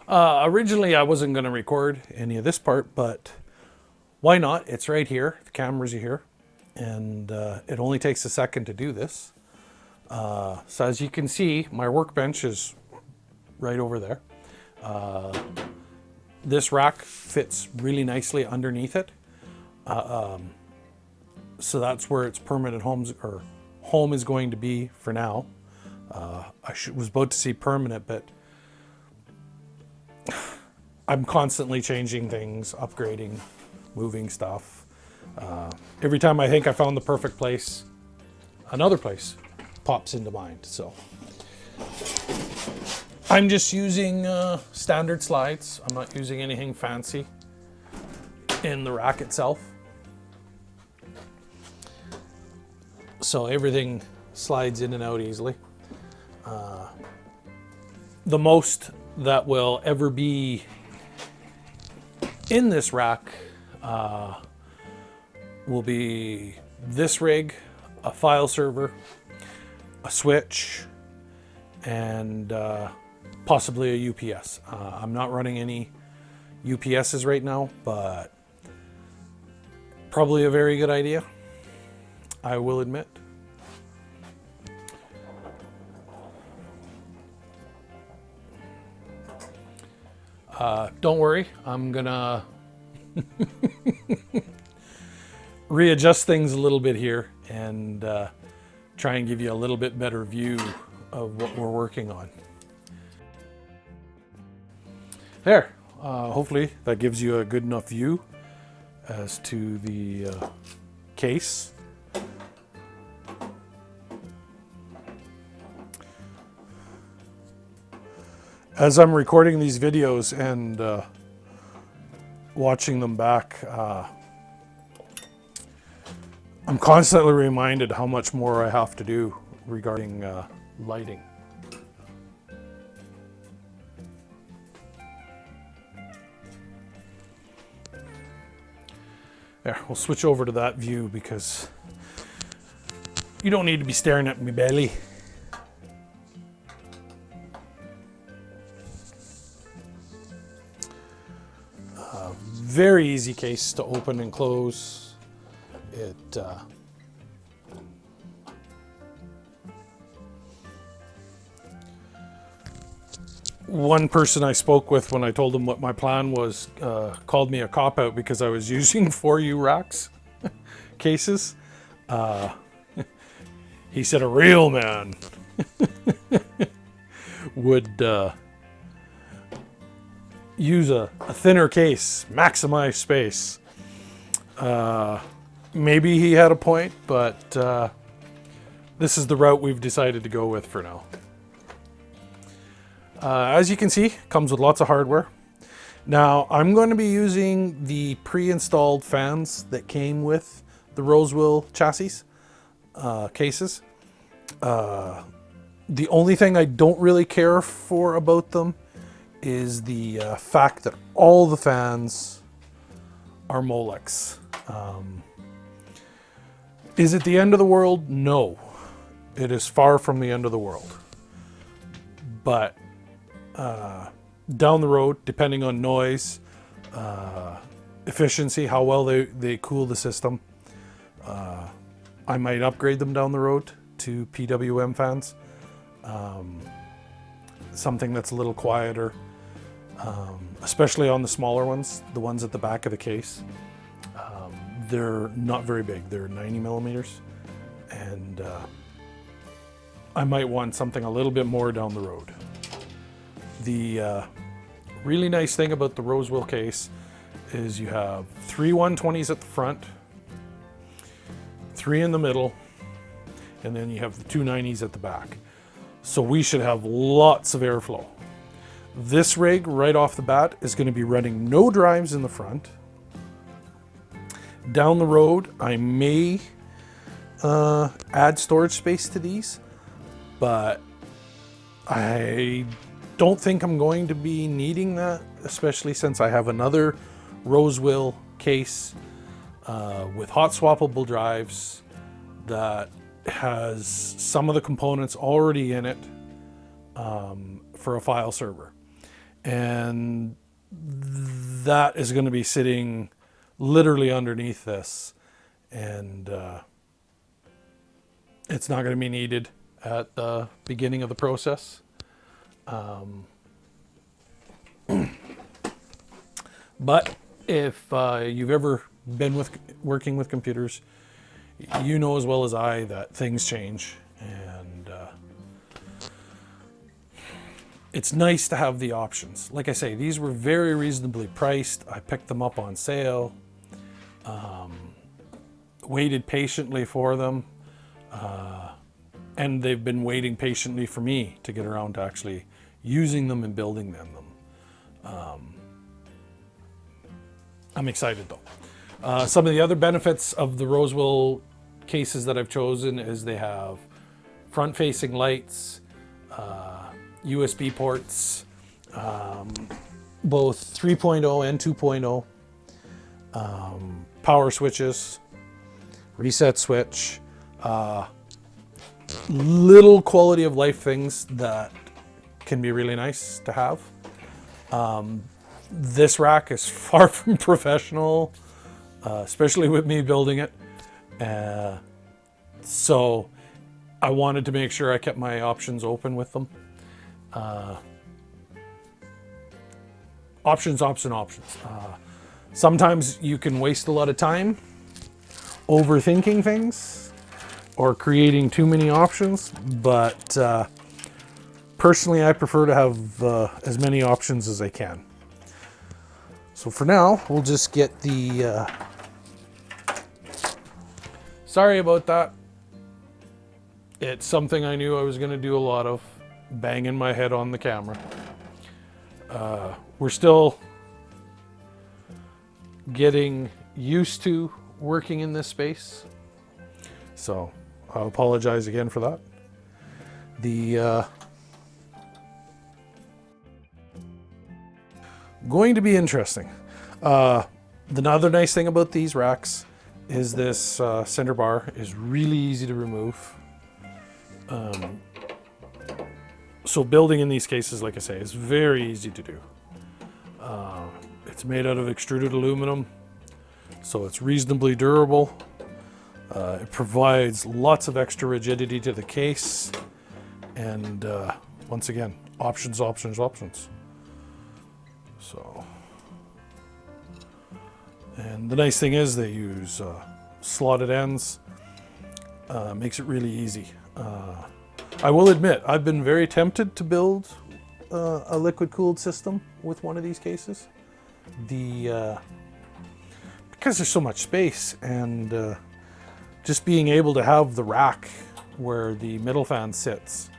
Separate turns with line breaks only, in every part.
Originally, I wasn't going to record any of this part, but why not? It's right here. The cameras are here, and it only takes a second to do this. So as you can see, my workbench is right over there. This rack fits really nicely underneath it. So that's where its permanent home is going to be for now. Was about to say permanent, but I'm constantly changing things, upgrading, moving stuff. Every time I think I found the perfect place, another place pops into mind. So I'm just using standard slides. I'm not using anything fancy in the rack itself. So everything slides in and out easily. The most that will ever be in this rack will be this rig, a file server, a switch, and possibly a UPS. I'm not running any UPSs right now, but probably a very good idea, I will admit. Don't worry, I'm gonna readjust things a little bit here and try and give you a little bit better view of what we're working on. There, hopefully that gives you a good enough view as to the case. As I'm recording these videos and watching them back, I'm constantly reminded how much more I have to do regarding lighting. There, we'll switch over to that view because you don't need to be staring at my belly. Very easy case to open and close. One person I spoke with when I told him what my plan was called me a cop-out because I was using 4U racks cases. He said a real man would use a thinner case, maximize space. Maybe he had a point, but this is the route we've decided to go with for now. As you can see, it comes with lots of hardware. Now, I'm going to be using the pre-installed fans that came with the Rosewell chassis cases. The only thing I don't really care for about them is the fact that all the fans are Molex. Is it the end of the world? No. It is far from the end of the world. But down the road, depending on noise, efficiency, how well they cool the system, I might upgrade them down the road to PWM fans. Something that's a little quieter. Especially on the smaller ones, the ones at the back of the case. They're not very big, they're 90 millimeters. And I might want something a little bit more down the road. The really nice thing about the Rosewell case is you have 3 120s at the front, 3 in the middle, and then you have the 2 90s at the back. So we should have lots of airflow. This rig, right off the bat, is going to be running no drives in the front. Down the road, I may add storage space to these, but I don't think I'm going to be needing that, especially since I have another Rosewell case with hot swappable drives that has some of the components already in it for a file server. and that is going to be sitting literally underneath this, and it's not going to be needed at the beginning of the process. But if you've ever been working with computers, you know as well as I that things change, and it's nice to have the options. Like I say, these were very reasonably priced. I picked them up on sale, waited patiently for them, and they've been waiting patiently for me to get around to actually using them and building them. I'm excited though. Some of the other benefits of the Rosewell cases that I've chosen is they have front-facing lights, USB ports, both 3.0 and 2.0, power switches, reset switch, little quality of life things that can be really nice to have. This rack is far from professional, especially with me building it. So I wanted to make sure I kept my options open with them. Options. Sometimes you can waste a lot of time overthinking things or creating too many options, but personally I prefer to have as many options as I can. So for now, we'll just get the... Sorry about that. It's something I knew I was going to do a lot of, banging my head on the camera. We're still getting used to working in this space, so I apologize again for that. Going to be interesting. The other nice thing about these racks is this center bar is really easy to remove. So building in these cases, like I say, is very easy to do. It's made out of extruded aluminum, so it's reasonably durable. It provides lots of extra rigidity to the case, and once again, options. So, and the nice thing is they use slotted ends. Makes it really easy. I will admit, I've been very tempted to build a liquid-cooled system with one of these cases. Because there's so much space, and just being able to have the rack where the middle fan sits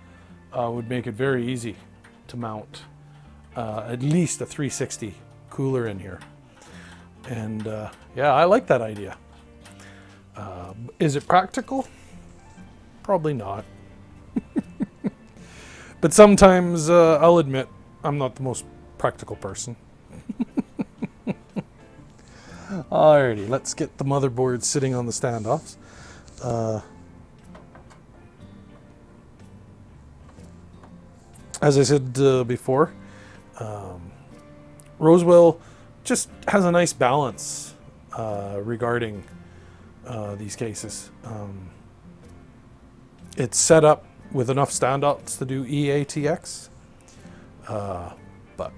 would make it very easy to mount at least a 360 cooler in here. And yeah, I like that idea. Is it practical? Probably not. But sometimes I'll admit I'm not the most practical person. Alrighty, let's get the motherboard sitting on the standoffs. As I said before, Rosewell just has a nice balance regarding these cases. It's set up with enough standouts to do EATX, but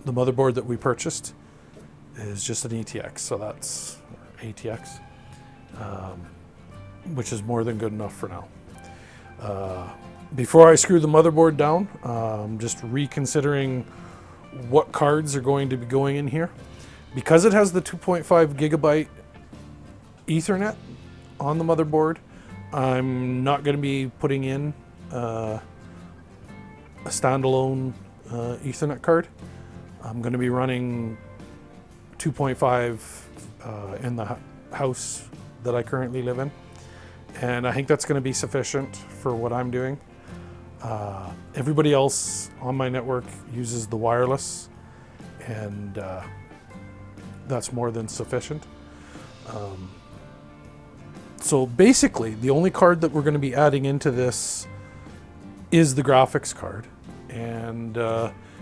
the motherboard that we purchased is just an ETX, so that's ATX, which is more than good enough for now. Before I screw the motherboard down, I'm just reconsidering what cards are going to be going in here. Because it has the 2.5 gigabyte Ethernet on the motherboard, I'm not going to be putting in a standalone Ethernet card. I'm going to be running 2.5 in the house that I currently live in, and I think that's going to be sufficient for what I'm doing. Everybody else on my network uses the wireless, and that's more than sufficient. So basically, the only card that we're going to be adding into this is the graphics card, and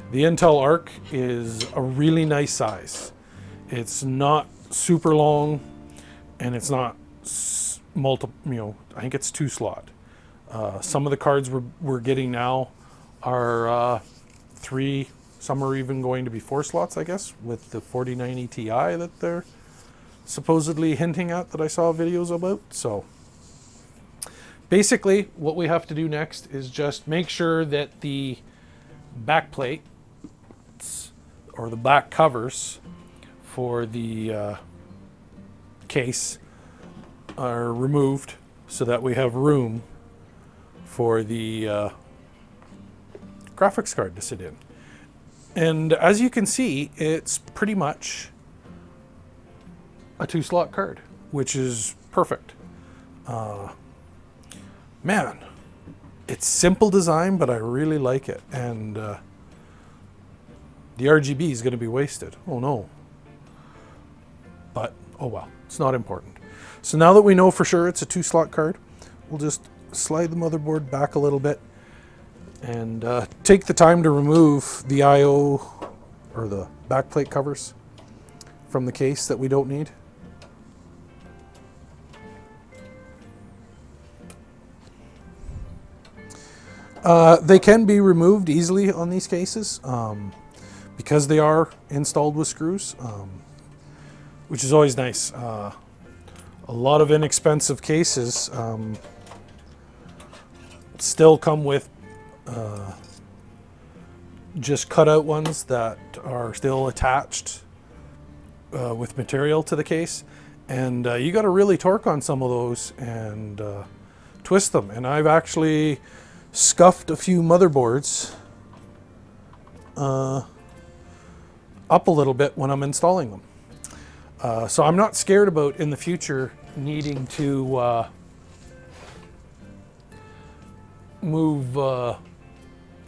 The Intel Arc is a really nice size. It's not super long, and it's not multiple, I think it's 2 slot. Some of the cards we're getting now are 3, some are even going to be 4 slots, I guess, with the 4090 Ti that they're supposedly hinting at, that I saw videos about. So basically what we have to do next is just make sure that the back plate or the back covers for the case are removed so that we have room for the graphics card to sit in. And as you can see, it's pretty much a 2 slot card, which is perfect. Man, it's simple design, but I really like it. And the RGB is going to be wasted. Oh no. But, oh well, it's not important. So now that we know for sure it's a 2 slot card, we'll just slide the motherboard back a little bit and take the time to remove the I/O or the backplate covers from the case that we don't need. They can be removed easily on these cases because they are installed with screws, which is always nice. A lot of inexpensive cases still come with just cut out ones that are still attached with material to the case, and you got to really torque on some of those and twist them. And I've actually scuffed a few motherboards up a little bit when I'm installing them. So I'm not scared about in the future needing to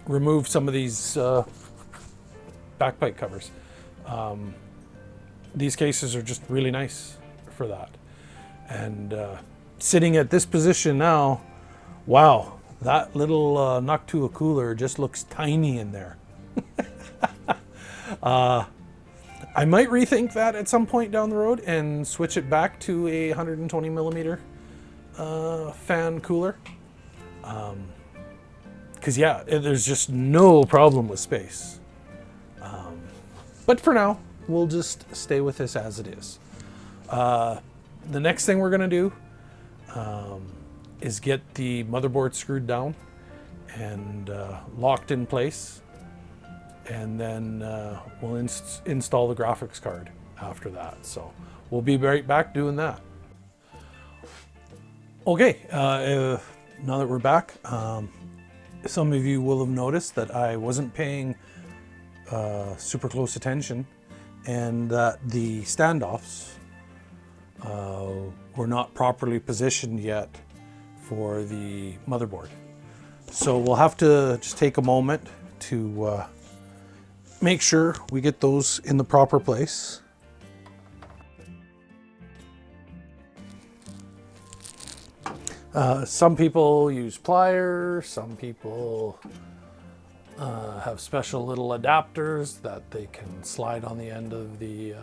remove some of these backplate covers. These cases are just really nice for that. And sitting at this position now, wow, that little Noctua cooler just looks tiny in there. I might rethink that at some point down the road and switch it back to a 120 millimeter fan cooler. Because yeah, there's just no problem with space. But for now, we'll just stay with this as it is. The next thing we're gonna do is get the motherboard screwed down and locked in place. And then we'll install the graphics card after that. So we'll be right back doing that. Okay, now that we're back, some of you will have noticed that I wasn't paying super close attention and that the standoffs were not properly positioned yet for the motherboard. So we'll have to just take a moment to make sure we get those in the proper place. Some people use pliers, some people have special little adapters that they can slide on the end of the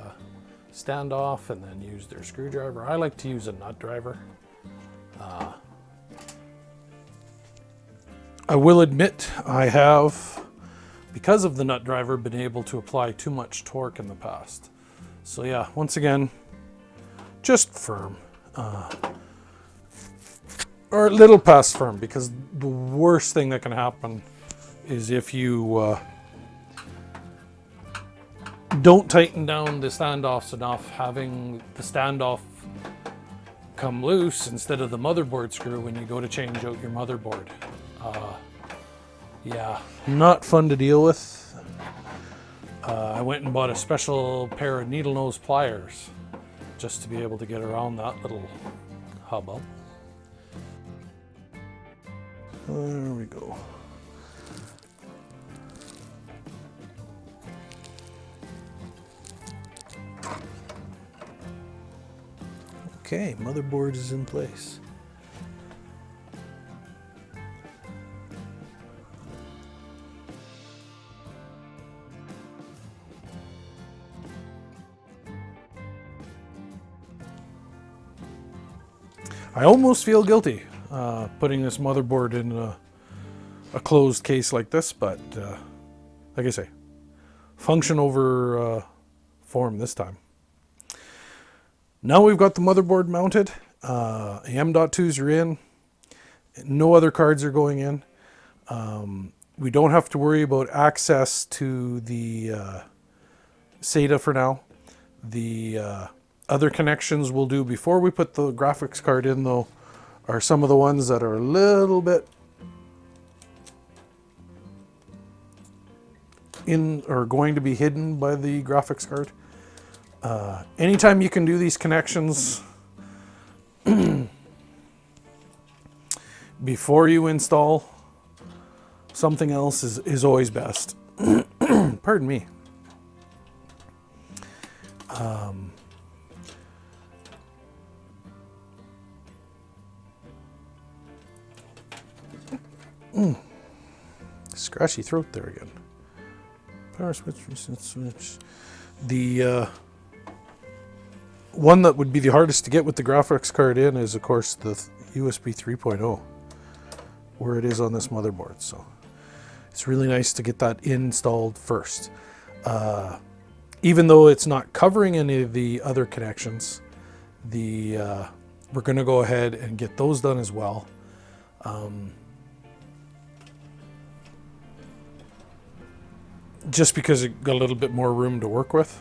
standoff and then use their screwdriver. I like to use a nut driver. I will admit I have, because of the nut driver, been able to apply too much torque in the past. So yeah, once again, just firm. Or a little past firm, because the worst thing that can happen is if you don't tighten down the standoffs enough, having the standoff come loose instead of the motherboard screw when you go to change out your motherboard. Yeah, not fun to deal with. I went and bought a special pair of needle nose pliers just to be able to get around that little hubbub. There we go. Okay, motherboard is in place. I almost feel guilty putting this motherboard in a closed case like this, but like I say, function over form this time. Now we've got the motherboard mounted. M.2s are in. No other cards are going in. We don't have to worry about access to the SATA for now. The other connections we'll do before we put the graphics card in, though, are some of the ones that are a little bit in or going to be hidden by the graphics card. Anytime you can do these connections before you install something else is always best. Pardon me. Scratchy throat there again. Power switch, reset switch. The one that would be the hardest to get with the graphics card in is, of course, the USB 3.0, where it is on this motherboard. So it's really nice to get that installed first. Even though it's not covering any of the other connections, we're going to go ahead and get those done as well. Just because it got a little bit more room to work with.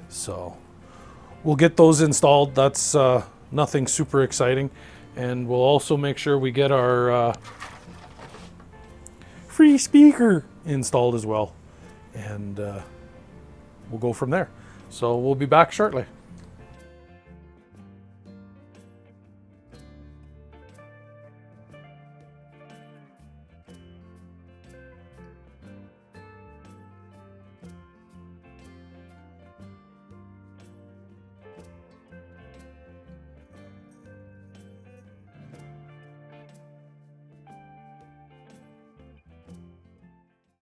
So we'll get those installed. That's nothing super exciting. And we'll also make sure we get our free speaker installed as well. And we'll go from there. So we'll be back shortly.